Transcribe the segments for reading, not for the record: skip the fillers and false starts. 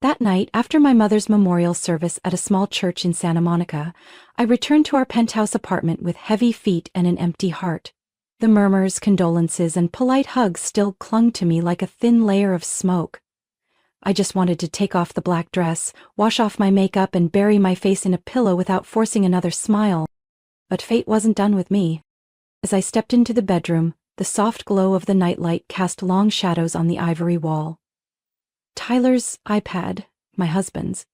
That night, after my mother's memorial service at a small church in Santa Monica, I returned to our penthouse apartment with heavy feet and an empty heart. The murmurs, condolences, and polite hugs still clung to me like a thin layer of smoke. I just wanted to take off the black dress, wash off my makeup, and bury my face in a pillow without forcing another smile. But fate wasn't done with me. As I stepped into the bedroom, the soft glow of the nightlight cast long shadows on the ivory wall. Tyler's iPad, my husband's,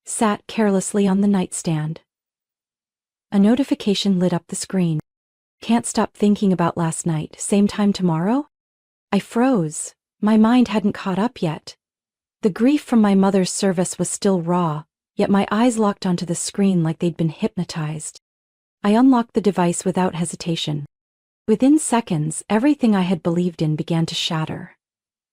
sat carelessly on the nightstand. A notification lit up the screen. Can't stop thinking about last night, same time tomorrow? I froze. My mind hadn't caught up yet. The grief from my mother's service was still raw, yet my eyes locked onto the screen like they'd been hypnotized. I unlocked the device without hesitation. Within seconds, everything I had believed in began to shatter.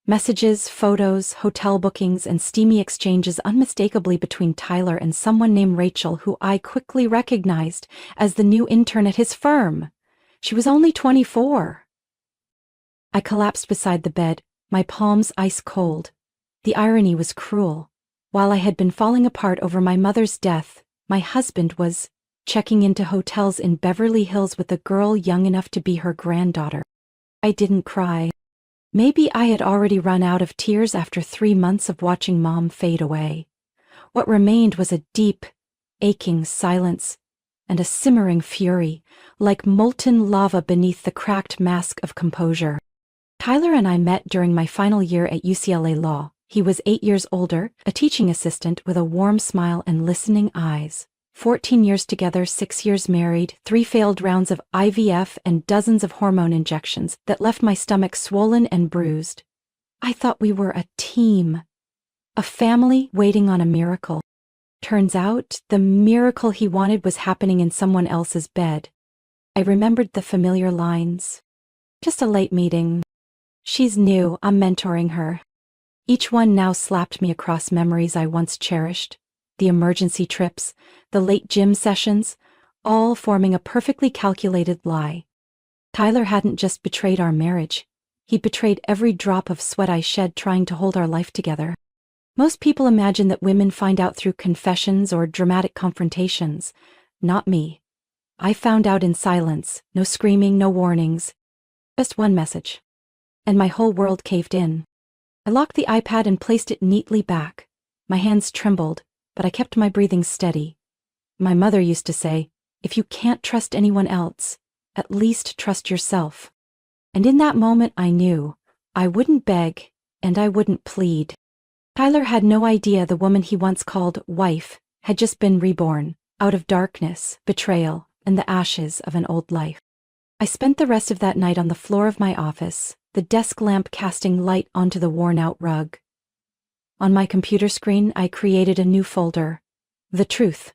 Messages, photos, hotel bookings, and steamy exchanges unmistakably between Tyler and someone named Rachel, who I quickly recognized as the new intern at his firm. She was only 24. I collapsed beside the bed, my palms ice cold. The irony was cruel. While I had been falling apart over my mother's death, my husband was checking into hotels in Beverly Hills with a girl young enough to be her granddaughter. I didn't cry. Maybe I had already run out of tears after 3 months of watching Mom fade away. What remained was a deep, aching silence and a simmering fury, like molten lava beneath the cracked mask of composure. Tyler and I met during my final year at UCLA Law. He was 8 years older, a teaching assistant with a warm smile and listening eyes. 14 years together, 6 years married, 3 failed rounds of IVF, and dozens of hormone injections that left my stomach swollen and bruised. I thought we were a team, a family waiting on a miracle. Turns out, the miracle he wanted was happening in someone else's bed. I remembered the familiar lines. Just a late meeting. She's new, I'm mentoring her. Each one now slapped me across memories I once cherished. The emergency trips, the late gym sessions, all forming a perfectly calculated lie. Tyler hadn't just betrayed our marriage. He betrayed every drop of sweat I shed trying to hold our life together. Most people imagine that women find out through confessions or dramatic confrontations. Not me. I found out in silence, no screaming, no warnings. Just one message. And my whole world caved in. I locked the iPad and placed it neatly back. My hands trembled, but I kept my breathing steady. My mother used to say, if you can't trust anyone else, at least trust yourself. And in that moment I knew, I wouldn't beg, and I wouldn't plead. Tyler had no idea the woman he once called wife had just been reborn, out of darkness, betrayal, and the ashes of an old life. I spent the rest of that night on the floor of my office, the desk lamp casting light onto the worn-out rug. On my computer screen, I created a new folder, The Truth.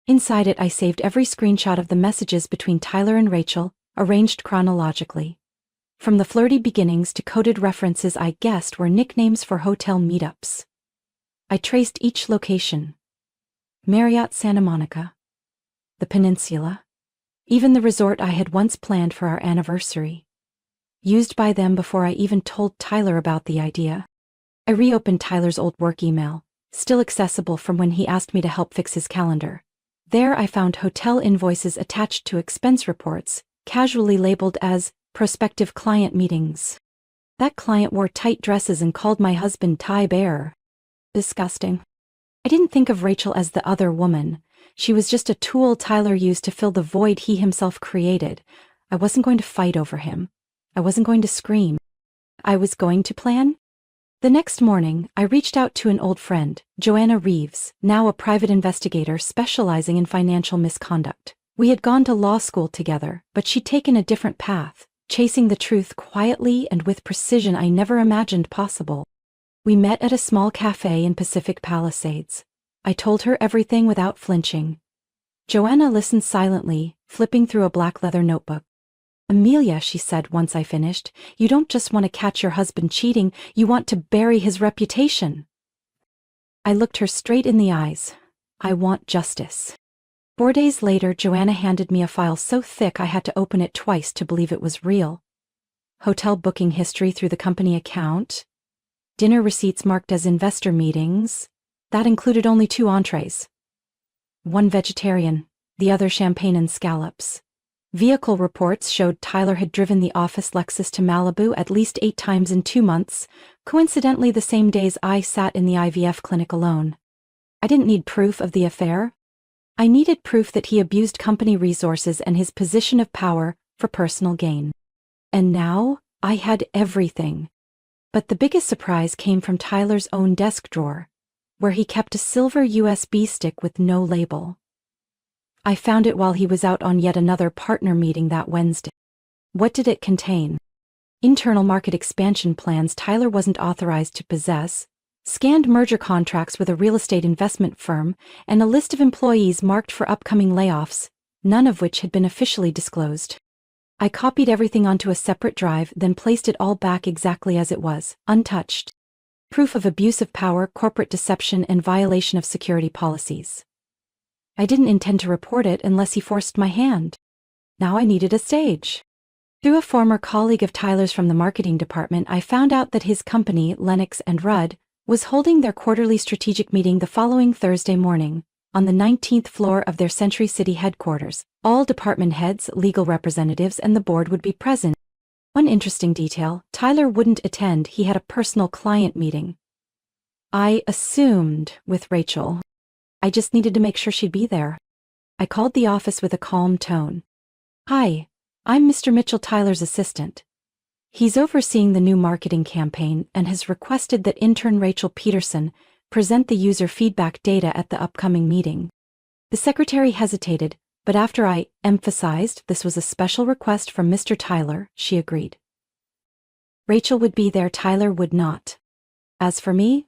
Inside it, I saved every screenshot of the messages between Tyler and Rachel, arranged chronologically. From the flirty beginnings to coded references I guessed were nicknames for hotel meetups. I traced each location. Marriott Santa Monica, the Peninsula, even the resort I had once planned for our anniversary. Used by them before I even told Tyler about the idea. I reopened Tyler's old work email, still accessible from when he asked me to help fix his calendar. There I found hotel invoices attached to expense reports, casually labeled as prospective client meetings. That client wore tight dresses and called my husband Ty Bear. Disgusting. I didn't think of Rachel as the other woman. She was just a tool Tyler used to fill the void he himself created. I wasn't going to fight over him. I wasn't going to scream. I was going to plan. The next morning, I reached out to an old friend, Joanna Reeves, now a private investigator specializing in financial misconduct. We had gone to law school together, but she'd taken a different path, chasing the truth quietly and with precision I never imagined possible. We met at a small cafe in Pacific Palisades. I told her everything without flinching. Joanna listened silently, flipping through a black leather notebook. Amelia, she said once I finished, you don't just want to catch your husband cheating, you want to bury his reputation. I looked her straight in the eyes. I want justice. 4 days later, Joanna handed me a file so thick I had to open it twice to believe it was real. Hotel booking history through the company account. Dinner receipts marked as investor meetings. That included only 2 entrees. One vegetarian, the other champagne and scallops. Vehicle reports showed Tyler had driven the office Lexus to Malibu at least 8 times in 2 months, coincidentally the same days I sat in the IVF clinic alone. I didn't need proof of the affair. I needed proof that he abused company resources and his position of power for personal gain. And now, I had everything. But the biggest surprise came from Tyler's own desk drawer, where he kept a silver USB stick with no label. I found it while he was out on yet another partner meeting that Wednesday. What did it contain? Internal market expansion plans Tyler wasn't authorized to possess, scanned merger contracts with a real estate investment firm, and a list of employees marked for upcoming layoffs, none of which had been officially disclosed. I copied everything onto a separate drive, then placed it all back exactly as it was, untouched. Proof of abuse of power, corporate deception, and violation of security policies. I didn't intend to report it unless he forced my hand. Now I needed a stage. Through a former colleague of Tyler's from the marketing department, I found out that his company, Lennox and Rudd, was holding their quarterly strategic meeting the following Thursday morning, on the 19th floor of their Century City headquarters. All department heads, legal representatives, and the board would be present. One interesting detail, Tyler wouldn't attend, he had a personal client meeting. I assumed with Rachel. I just needed to make sure she'd be there. I called the office with a calm tone. Hi, I'm Mr. Mitchell, Tyler's assistant. He's overseeing the new marketing campaign and has requested that intern Rachel Peterson present the user feedback data at the upcoming meeting. The secretary hesitated, but after I emphasized this was a special request from Mr. Tyler, she agreed. Rachel would be there, Tyler would not. As for me,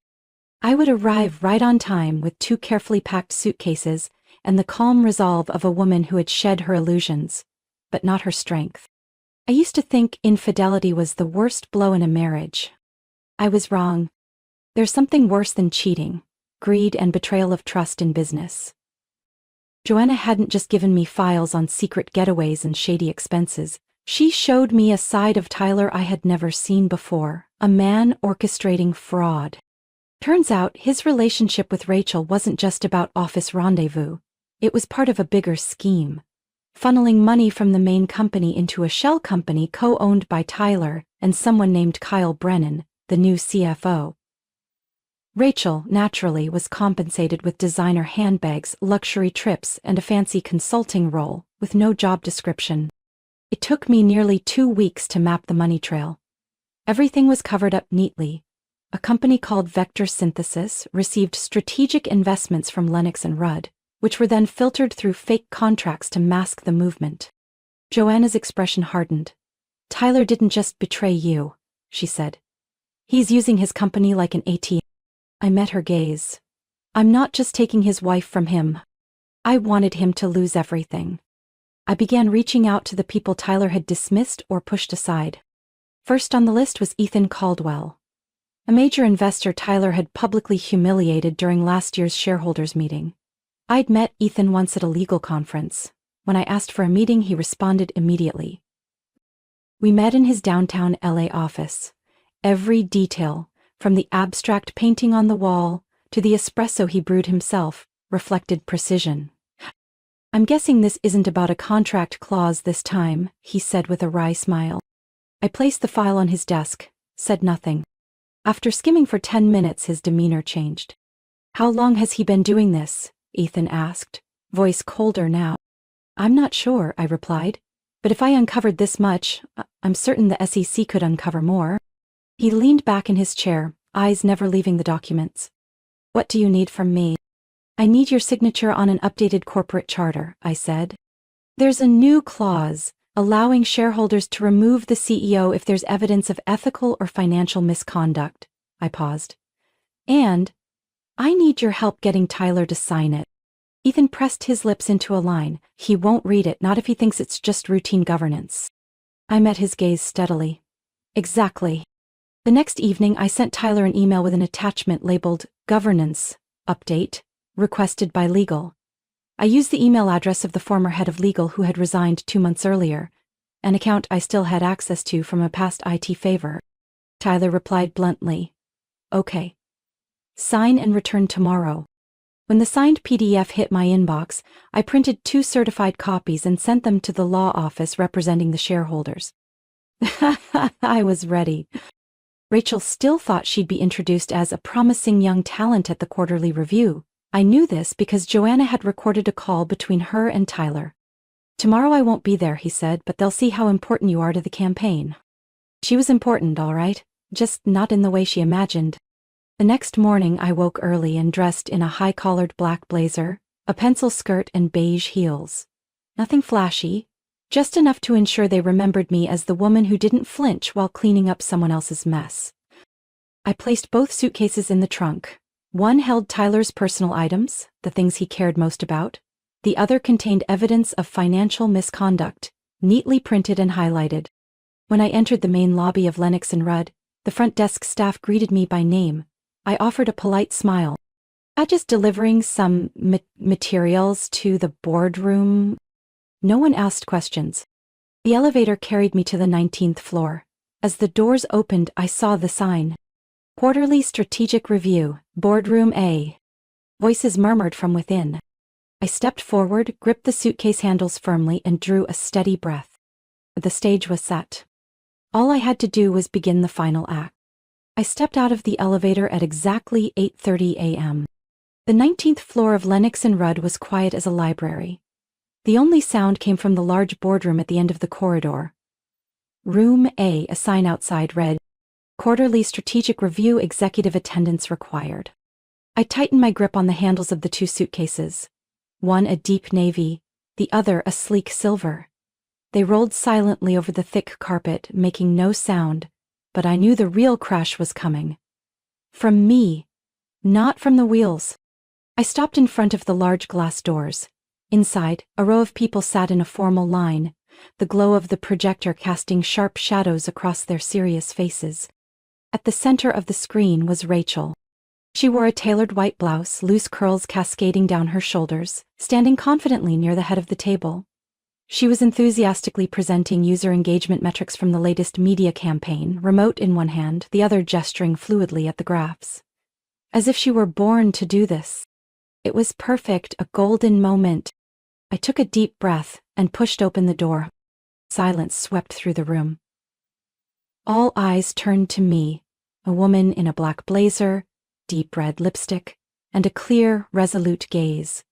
I would arrive right on time with 2 carefully packed suitcases and the calm resolve of a woman who had shed her illusions, but not her strength. I used to think infidelity was the worst blow in a marriage. I was wrong. There's something worse than cheating, greed, and betrayal of trust in business. Joanna hadn't just given me files on secret getaways and shady expenses. She showed me a side of Tyler I had never seen before, a man orchestrating fraud. Turns out his relationship with Rachel wasn't just about office rendezvous. It was part of a bigger scheme, funneling money from the main company into a shell company co-owned by Tyler and someone named Kyle Brennan, the new CFO. Rachel, naturally, was compensated with designer handbags, luxury trips, and a fancy consulting role, with no job description. It took me nearly 2 weeks to map the money trail. Everything was covered up neatly. A company called Vector Synthesis received strategic investments from Lennox and Rudd, which were then filtered through fake contracts to mask the movement. Joanna's expression hardened. Tyler didn't just betray you, she said. He's using his company like an ATM. I met her gaze. I'm not just taking his wife from him. I wanted him to lose everything. I began reaching out to the people Tyler had dismissed or pushed aside. First on the list was Ethan Caldwell, a major investor Tyler had publicly humiliated during last year's shareholders meeting. I'd met Ethan once at a legal conference. When I asked for a meeting, he responded immediately. We met in his downtown LA office. Every detail, from the abstract painting on the wall to the espresso he brewed himself, reflected precision. I'm guessing this isn't about a contract clause this time, he said with a wry smile. I placed the file on his desk, said nothing. After skimming for 10 minutes, his demeanor changed. How long has he been doing this? Ethan asked, voice colder now. I'm not sure, I replied, but if I uncovered this much, I'm certain the SEC could uncover more. He leaned back in his chair, eyes never leaving the documents. What do you need from me? I need your signature on an updated corporate charter, I said. There's a new clause, allowing shareholders to remove the CEO if there's evidence of ethical or financial misconduct. I paused. And I need your help getting Tyler to sign it. Ethan pressed his lips into a line. He won't read it, not if he thinks it's just routine governance. I met his gaze steadily. Exactly. The next evening, I sent Tyler an email with an attachment labeled Governance Update, requested by legal. I used the email address of the former head of legal who had resigned 2 months earlier, an account I still had access to from a past IT favor. Tyler replied bluntly, Okay. Sign and return tomorrow. When the signed PDF hit my inbox, I printed 2 certified copies and sent them to the law office representing the shareholders. I was ready. Rachel still thought she'd be introduced as a promising young talent at the quarterly review. I knew this because Joanna had recorded a call between her and Tyler. Tomorrow I won't be there, he said, but they'll see how important you are to the campaign. She was important, all right, just not in the way she imagined. The next morning I woke early and dressed in a high-collared black blazer, a pencil skirt and beige heels. Nothing flashy, just enough to ensure they remembered me as the woman who didn't flinch while cleaning up someone else's mess. I placed both suitcases in the trunk. One held Tyler's personal items, the things he cared most about. The other contained evidence of financial misconduct, neatly printed and highlighted. When I entered the main lobby of Lennox and Rudd, the front desk staff greeted me by name. I offered a polite smile. Just delivering some materials to the boardroom. No one asked questions. The elevator carried me to the 19th floor. As the doors opened, I saw the sign. Quarterly Strategic Review, Boardroom A. Voices murmured from within. I stepped forward, gripped the suitcase handles firmly, and drew a steady breath. The stage was set. All I had to do was begin the final act. I stepped out of the elevator at exactly 8:30 a.m. The 19th floor of Lennox and Rudd was quiet as a library. The only sound came from the large boardroom at the end of the corridor. Room A, a sign outside read, Quarterly Strategic Review, Executive Attendance Required. I tightened my grip on the handles of the 2 suitcases. One a deep navy, the other a sleek silver. They rolled silently over the thick carpet, making no sound, but I knew the real crash was coming. From me, not from the wheels. I stopped in front of the large glass doors. Inside, a row of people sat in a formal line, the glow of the projector casting sharp shadows across their serious faces. At the center of the screen was Rachel. She wore a tailored white blouse, loose curls cascading down her shoulders, standing confidently near the head of the table. She was enthusiastically presenting user engagement metrics from the latest media campaign, remote in one hand, the other gesturing fluidly at the graphs. As if she were born to do this. It was perfect, a golden moment. I took a deep breath and pushed open the door. Silence swept through the room. All eyes turned to me, a woman in a black blazer, deep red lipstick, and a clear, resolute gaze.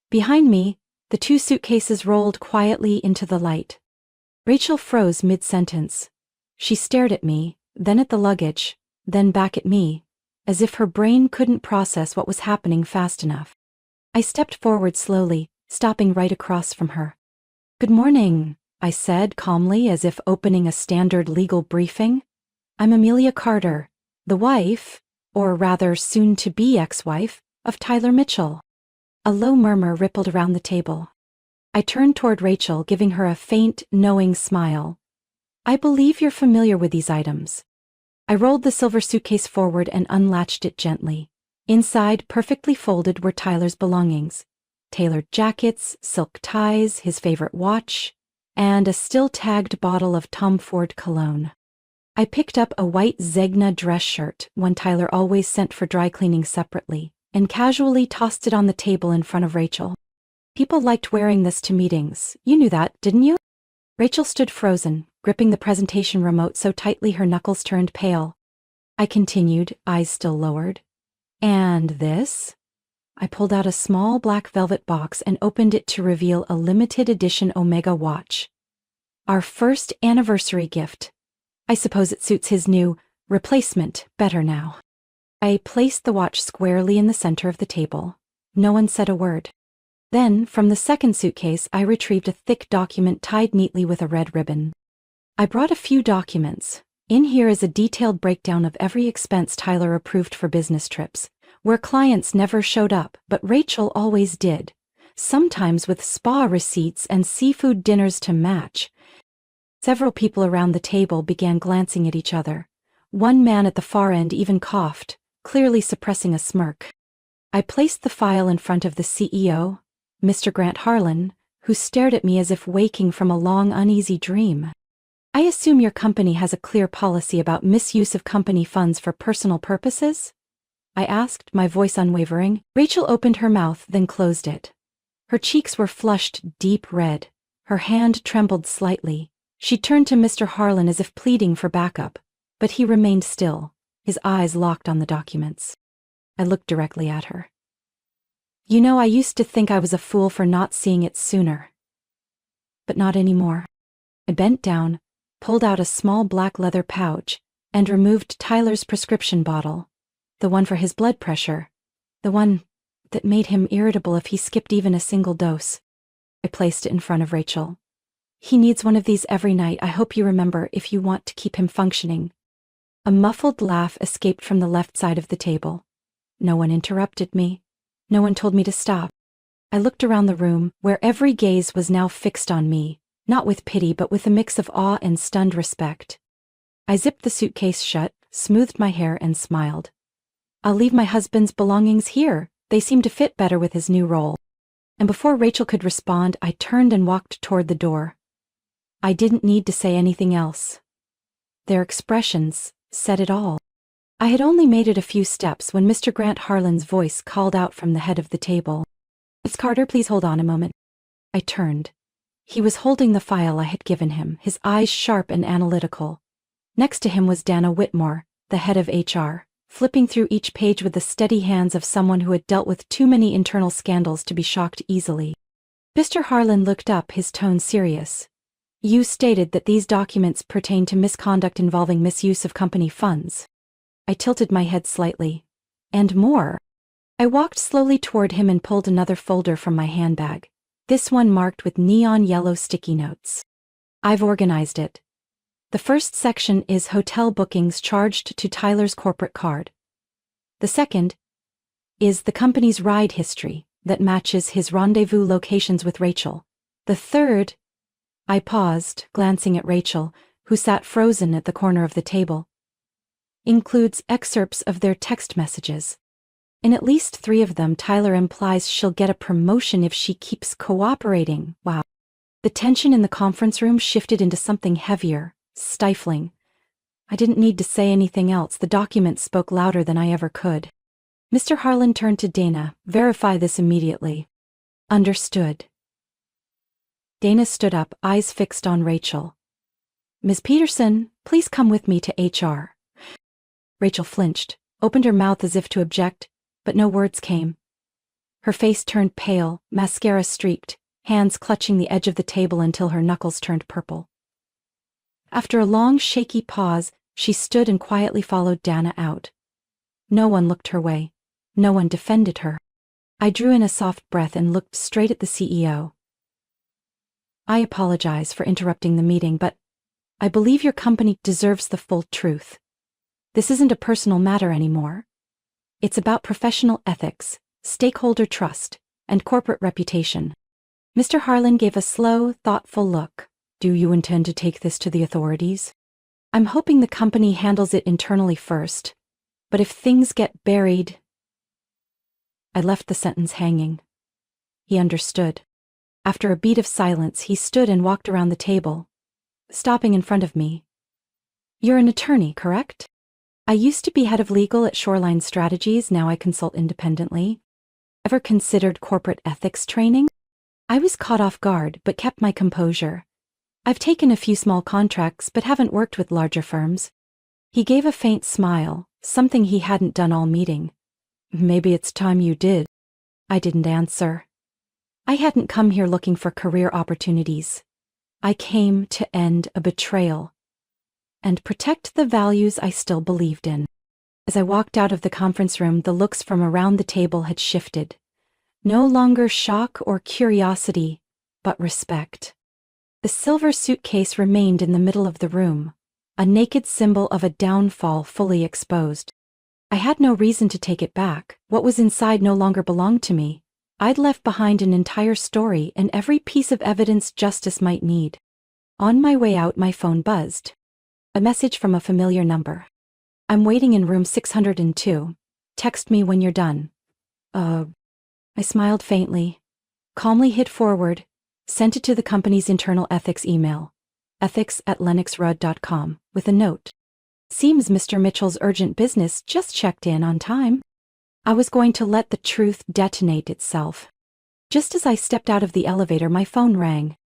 Behind me, the 2 suitcases rolled quietly into the light. Rachel froze mid-sentence. She stared at me, then at the luggage, then back at me, as if her brain couldn't process what was happening fast enough. I stepped forward slowly, stopping right across from her. "Good morning," I said calmly, as if opening a standard legal briefing. "I'm Amelia Carter, the wife, or rather soon-to-be ex-wife, of Tyler Mitchell." A low murmur rippled around the table. I turned toward Rachel, giving her a faint, knowing smile. "I believe you're familiar with these items." I rolled the silver suitcase forward and unlatched it gently. Inside, perfectly folded, were Tyler's belongings. Tailored jackets, silk ties, his favorite watch, and a still-tagged bottle of Tom Ford cologne. I picked up a white Zegna dress shirt, one Tyler always sent for dry cleaning separately, and casually tossed it on the table in front of Rachel. "People liked wearing this to meetings. You knew that, didn't you?" Rachel stood frozen, gripping the presentation remote so tightly her knuckles turned pale. I continued, eyes still lowered. "And this?" I pulled out a small black velvet box and opened it to reveal a limited edition Omega watch. "Our first anniversary gift. I suppose it suits his new replacement better now." I placed the watch squarely in the center of the table. No one said a word. Then, from the second suitcase, I retrieved a thick document tied neatly with a red ribbon. I brought a few documents. In here is a detailed breakdown of every expense Tyler approved for business trips, where clients never showed up, but Rachel always did, sometimes with spa receipts and seafood dinners to match. Several people around the table began glancing at each other. One man at the far end even coughed, clearly suppressing a smirk. I placed the file in front of the CEO, Mr. Grant Harlan, who stared at me as if waking from a long, uneasy dream. I assume your company has a clear policy about misuse of company funds for personal purposes? I asked, my voice unwavering. Rachel opened her mouth, then closed it. Her cheeks were flushed deep red. Her hand trembled slightly. She turned to Mr. Harlan as if pleading for backup, but he remained still, his eyes locked on the documents. I looked directly at her. You know, I used to think I was a fool for not seeing it sooner. But not anymore. I bent down, pulled out a small black leather pouch, and removed Tyler's prescription bottle. The one for his blood pressure. The one that made him irritable if he skipped even a single dose. I placed it in front of Rachel. He needs one of these every night. I hope you remember if you want to keep him functioning. A muffled laugh escaped from the left side of the table. No one interrupted me. No one told me to stop. I looked around the room, where every gaze was now fixed on me, not with pity but with a mix of awe and stunned respect. I zipped the suitcase shut, smoothed my hair, and smiled. I'll leave my husband's belongings here. They seem to fit better with his new role. And before Rachel could respond, I turned and walked toward the door. I didn't need to say anything else. Their expressions said it all. I had only made it a few steps when Mr. Grant Harlan's voice called out from the head of the table. Miss Carter, please hold on a moment. I turned. He was holding the file I had given him, his eyes sharp and analytical. Next to him was Dana Whitmore, the head of HR, flipping through each page with the steady hands of someone who had dealt with too many internal scandals to be shocked easily. Mr. Harlan looked up, his tone serious. You stated that these documents pertain to misconduct involving misuse of company funds. I tilted my head slightly. And more. I walked slowly toward him and pulled another folder from my handbag, this one marked with neon yellow sticky notes. I've organized it. The first section is hotel bookings charged to Tyler's corporate card. The second is the company's ride history that matches his rendezvous locations with Rachel. The third, I paused, glancing at Rachel, who sat frozen at the corner of the table, includes excerpts of their text messages. In at least 3 of them, Tyler implies she'll get a promotion if she keeps cooperating. Wow. The tension in the conference room shifted into something heavier, stifling. I didn't need to say anything else. The document spoke louder than I ever could. Mr. Harlan turned to Dana. Verify this immediately. Understood. Dana stood up, eyes fixed on Rachel. Ms. Peterson, please come with me to HR. Rachel flinched, opened her mouth as if to object, but no words came. Her face turned pale, mascara streaked, hands clutching the edge of the table until her knuckles turned purple. After a long, shaky pause, she stood and quietly followed Dana out. No one looked her way. No one defended her. I drew in a soft breath and looked straight at the CEO. I apologize for interrupting the meeting, but I believe your company deserves the full truth. This isn't a personal matter anymore. It's about professional ethics, stakeholder trust, and corporate reputation. Mr. Harlan gave a slow, thoughtful look. Do you intend to take this to the authorities? I'm hoping the company handles it internally first, but if things get buried... I left the sentence hanging. He understood. After a beat of silence, he stood and walked around the table, stopping in front of me. You're an attorney, correct? I used to be head of legal at Shoreline Strategies, now I consult independently. Ever considered corporate ethics training? I was caught off guard, but kept my composure. I've taken a few small contracts, but haven't worked with larger firms. He gave a faint smile, something he hadn't done all meeting. Maybe it's time you did. I didn't answer. I hadn't come here looking for career opportunities. I came to end a betrayal and protect the values I still believed in. As I walked out of the conference room, the looks from around the table had shifted. No longer shock or curiosity, but respect. The silver suitcase remained in the middle of the room, a naked symbol of a downfall fully exposed. I had no reason to take it back. What was inside no longer belonged to me. I'd left behind an entire story and every piece of evidence justice might need. On my way out, my phone buzzed. A message from a familiar number. I'm waiting in room 602. Text me when you're done. I smiled faintly, calmly hit forward, sent it to the company's internal ethics email. ethics@lennoxrudd.com, with a note. Seems Mr. Mitchell's urgent business just checked in on time. I was going to let the truth detonate itself. Just as I stepped out of the elevator, my phone rang.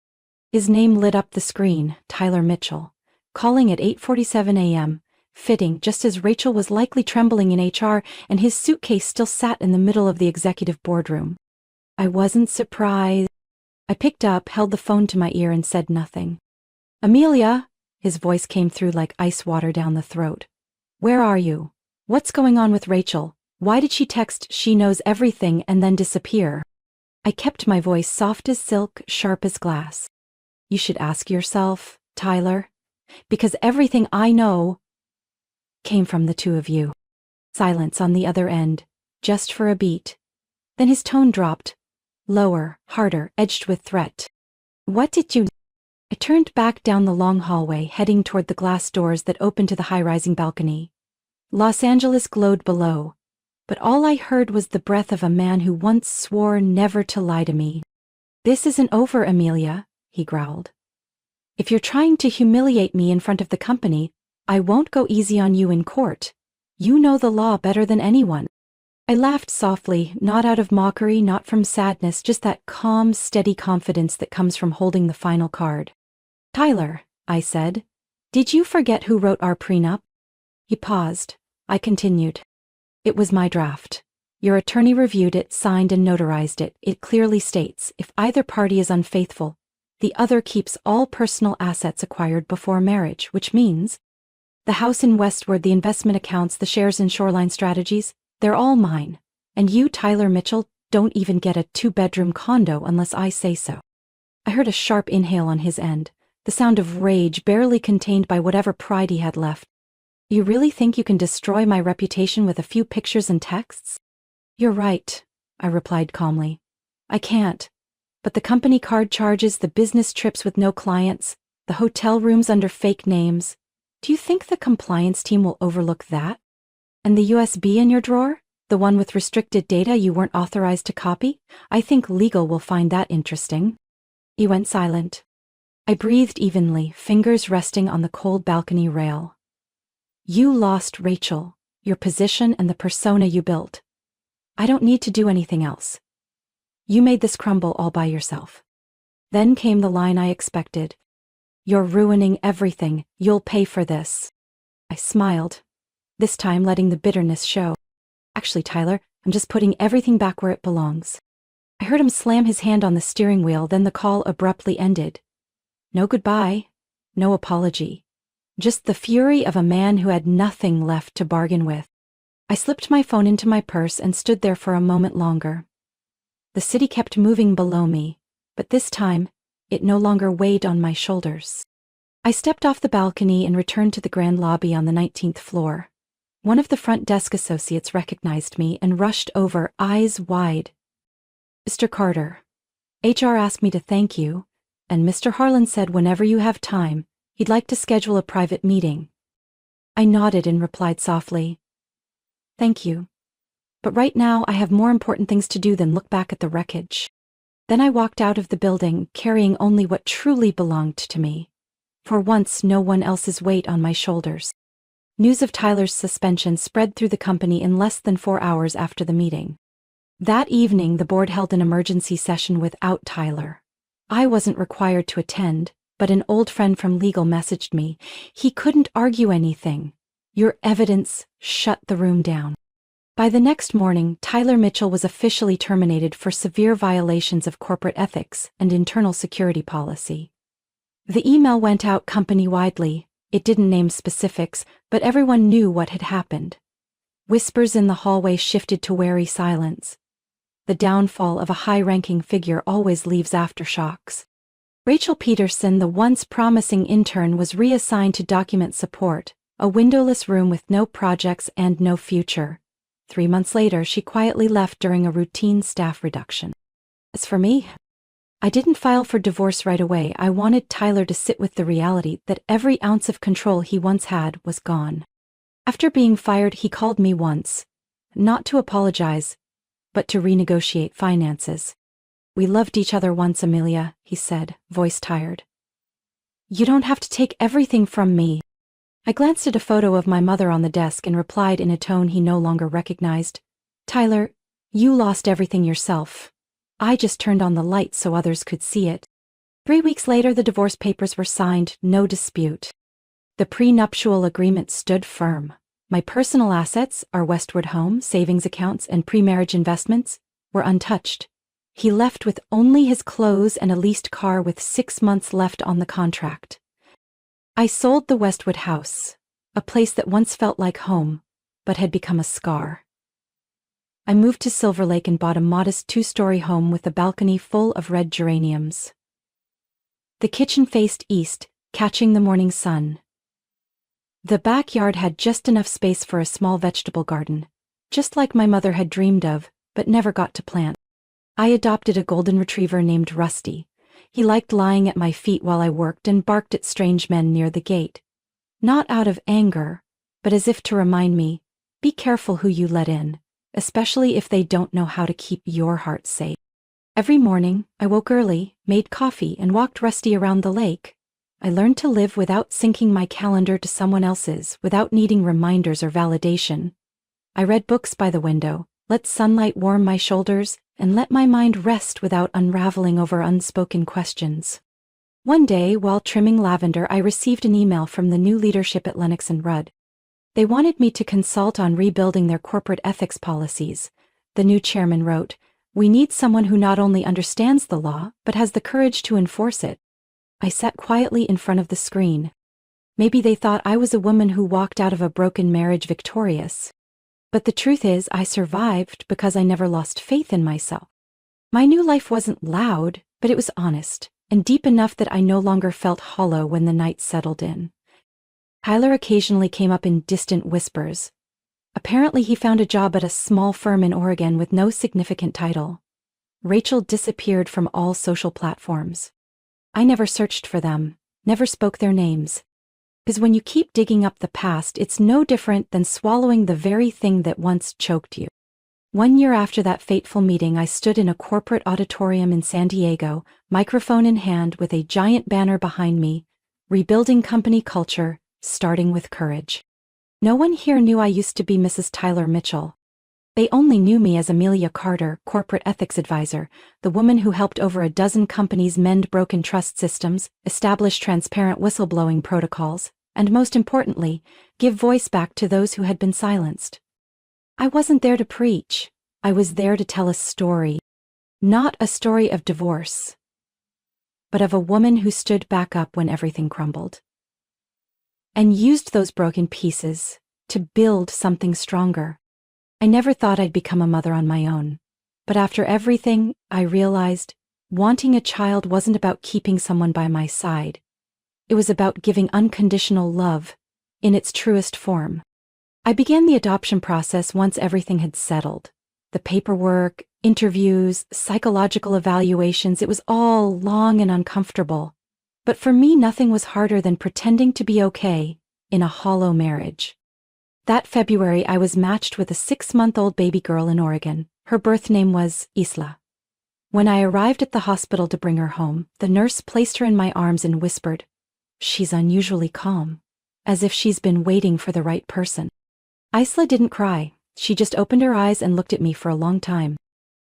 His name lit up the screen, Tyler Mitchell, calling at 8:47 a.m., fitting just as Rachel was likely trembling in HR and his suitcase still sat in the middle of the executive boardroom. I wasn't surprised. I picked up, held the phone to my ear and said nothing. "Amelia," his voice came through like ice water down the throat. "Where are you? What's going on with Rachel? Why did she text 'she knows everything' and then disappear?" I kept my voice soft as silk, sharp as glass. "You should ask yourself, Tyler, because everything I know came from the two of you." Silence on the other end, just for a beat. Then his tone dropped, lower, harder, edged with threat. "What did you—" I turned back down the long hallway, heading toward the glass doors that opened to the high-rising balcony. Los Angeles glowed below, but all I heard was the breath of a man who once swore never to lie to me. "This isn't over, Amelia," he growled. "If you're trying to humiliate me in front of the company, I won't go easy on you in court. You know the law better than anyone." I laughed softly, not out of mockery, not from sadness, just that calm, steady confidence that comes from holding the final card. "Tyler," I said, "did you forget who wrote our prenup?" He paused. I continued. "It was my draft. Your attorney reviewed it, signed and notarized it. It clearly states, if either party is unfaithful, the other keeps all personal assets acquired before marriage, which means the house in Westward, the investment accounts, the shares in Shoreline Strategies, they're all mine. And you, Tyler Mitchell, don't even get a 2-bedroom condo unless I say so." I heard a sharp inhale on his end, the sound of rage barely contained by whatever pride he had left. "You really think you can destroy my reputation with a few pictures and texts?" "You're right," I replied calmly. "I can't. But the company card charges, the business trips with no clients, the hotel rooms under fake names. Do you think the compliance team will overlook that? And the USB in your drawer? The one with restricted data you weren't authorized to copy? I think legal will find that interesting." He went silent. I breathed evenly, fingers resting on the cold balcony rail. "You lost Rachel, your position and the persona you built. I don't need to do anything else. You made this crumble all by yourself." Then came the line I expected. "You're ruining everything. You'll pay for this." I smiled, this time letting the bitterness show. "Actually, Tyler, I'm just putting everything back where it belongs." I heard him slam his hand on the steering wheel, then the call abruptly ended. No goodbye, no apology. Just the fury of a man who had nothing left to bargain with. I slipped my phone into my purse and stood there for a moment longer. The city kept moving below me, but this time, it no longer weighed on my shoulders. I stepped off the balcony and returned to the grand lobby on the 19th floor. One of the front desk associates recognized me and rushed over, eyes wide. "Mr. Carter, HR asked me to thank you, and Mr. Harlan said whenever you have time, he'd like to schedule a private meeting." I nodded and replied softly, "Thank you. But right now I have more important things to do than look back at the wreckage." Then I walked out of the building, carrying only what truly belonged to me. For once, no one else's weight on my shoulders. News of Tyler's suspension spread through the company in less than 4 hours after the meeting. That evening, the board held an emergency session without Tyler. I wasn't required to attend, but an old friend from legal messaged me. He couldn't argue anything. Your evidence shut the room down. By the next morning, Tyler Mitchell was officially terminated for severe violations of corporate ethics and internal security policy. The email went out company-widely. It didn't name specifics, but everyone knew what had happened. Whispers in the hallway shifted to wary silence. The downfall of a high-ranking figure always leaves aftershocks. Rachel Peterson, the once promising intern, was reassigned to document support, a windowless room with no projects and no future. 3 months later, she quietly left during a routine staff reduction. As for me, I didn't file for divorce right away. I wanted Tyler to sit with the reality that every ounce of control he once had was gone. After being fired, he called me once, not to apologize, but to renegotiate finances. "We loved each other once, Amelia," he said, voice tired. You don't have to take everything from me. I glanced at a photo of my mother on the desk and replied in a tone he no longer recognized. Tyler, you lost everything yourself. I just turned on the light so others could see it. 3 weeks later, the divorce papers were signed, no dispute. The prenuptial agreement stood firm. My personal assets, our Westwood home, savings accounts, and pre-marriage investments, were untouched. He left with only his clothes and a leased car with 6 months left on the contract. I sold the Westwood house, a place that once felt like home, but had become a scar. I moved to Silver Lake and bought a modest 2-story home with a balcony full of red geraniums. The kitchen faced east, catching the morning sun. The backyard had just enough space for a small vegetable garden, just like my mother had dreamed of, but never got to plant. I adopted a golden retriever named Rusty. He liked lying at my feet while I worked and barked at strange men near the gate. Not out of anger, but as if to remind me, be careful who you let in, especially if they don't know how to keep your heart safe. Every morning, I woke early, made coffee, and walked Rusty around the lake. I learned to live without syncing my calendar to someone else's, without needing reminders or validation. I read books by the window, let sunlight warm my shoulders, and let my mind rest without unraveling over unspoken questions. One day, while trimming lavender, I received an email from the new leadership at Lennox and Rudd. They wanted me to consult on rebuilding their corporate ethics policies. The new chairman wrote, "We need someone who not only understands the law, but has the courage to enforce it." I sat quietly in front of the screen. Maybe they thought I was a woman who walked out of a broken marriage victorious. But the truth is, I survived because I never lost faith in myself. My new life wasn't loud, but it was honest, and deep enough that I no longer felt hollow when the night settled in. Tyler occasionally came up in distant whispers. Apparently he found a job at a small firm in Oregon with no significant title. Rachel disappeared from all social platforms. I never searched for them, never spoke their names. Because when you keep digging up the past, it's no different than swallowing the very thing that once choked you. 1 year after that fateful meeting, I stood in a corporate auditorium in San Diego, microphone in hand with a giant banner behind me, rebuilding company culture, starting with courage. No one here knew I used to be Mrs. Tyler Mitchell. They only knew me as Amelia Carter, corporate ethics advisor, the woman who helped over a dozen companies mend broken trust systems, establish transparent whistleblowing protocols, and most importantly, give voice back to those who had been silenced. I wasn't there to preach. I was there to tell a story. Not a story of divorce, but of a woman who stood back up when everything crumbled. And used those broken pieces to build something stronger. I never thought I'd become a mother on my own. But after everything, I realized wanting a child wasn't about keeping someone by my side. It was about giving unconditional love in its truest form. I began the adoption process once everything had settled. The paperwork, interviews, psychological evaluations, it was all long and uncomfortable. But for me, nothing was harder than pretending to be okay in a hollow marriage. That February, I was matched with a 6-month-old baby girl in Oregon. Her birth name was Isla. When I arrived at the hospital to bring her home, the nurse placed her in my arms and whispered, "She's unusually calm, as if she's been waiting for the right person." Isla didn't cry. She just opened her eyes and looked at me for a long time.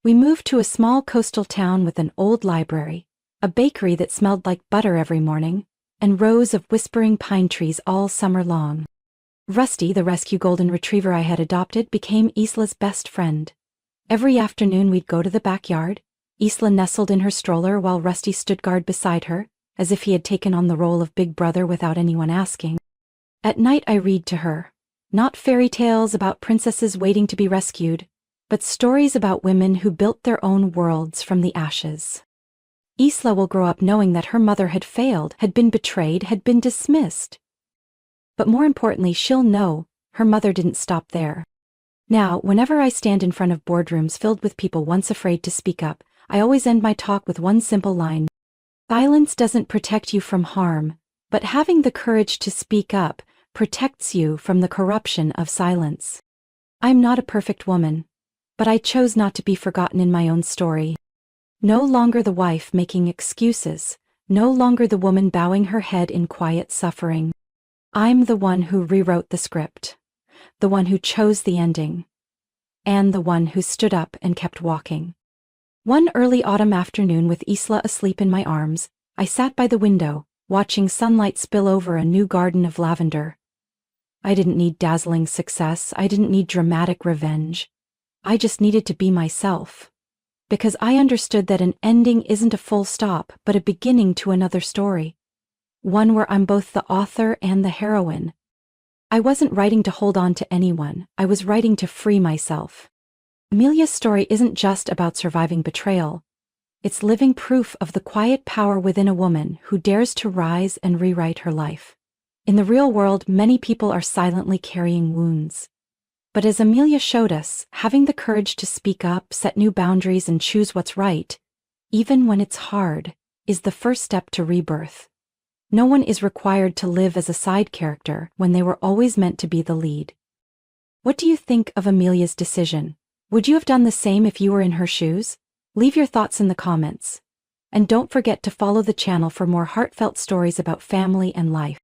We moved to a small coastal town with an old library, a bakery that smelled like butter every morning, and rows of whispering pine trees all summer long. Rusty, the rescue golden retriever I had adopted, became Isla's best friend. Every afternoon we'd go to the backyard. Isla nestled in her stroller while Rusty stood guard beside her, as if he had taken on the role of big brother without anyone asking. At night I read to her, not fairy tales about princesses waiting to be rescued, but stories about women who built their own worlds from the ashes. Isla will grow up knowing that her mother had failed, had been betrayed, had been dismissed. But more importantly, she'll know her mother didn't stop there. Now, whenever I stand in front of boardrooms filled with people once afraid to speak up, I always end my talk with one simple line. Silence doesn't protect you from harm, but having the courage to speak up protects you from the corruption of silence. I'm not a perfect woman, but I chose not to be forgotten in my own story. No longer the wife making excuses, No longer the woman bowing her head in quiet suffering. I'm the one who rewrote the script. The one who chose the ending. And the one who stood up and kept walking. One early autumn afternoon with Isla asleep in my arms, I sat by the window, watching sunlight spill over a new garden of lavender. I didn't need dazzling success, I didn't need dramatic revenge. I just needed to be myself. Because I understood that an ending isn't a full stop, but a beginning to another story. One where I'm both the author and the heroine. I wasn't writing to hold on to anyone, I was writing to free myself. Amelia's story isn't just about surviving betrayal. It's living proof of the quiet power within a woman who dares to rise and rewrite her life. In the real world, many people are silently carrying wounds. But as Amelia showed us, having the courage to speak up, set new boundaries, and choose what's right, even when it's hard, is the first step to rebirth. No one is required to live as a side character when they were always meant to be the lead. What do you think of Amelia's decision? Would you have done the same if you were in her shoes? Leave your thoughts in the comments. And don't forget to follow the channel for more heartfelt stories about family and life.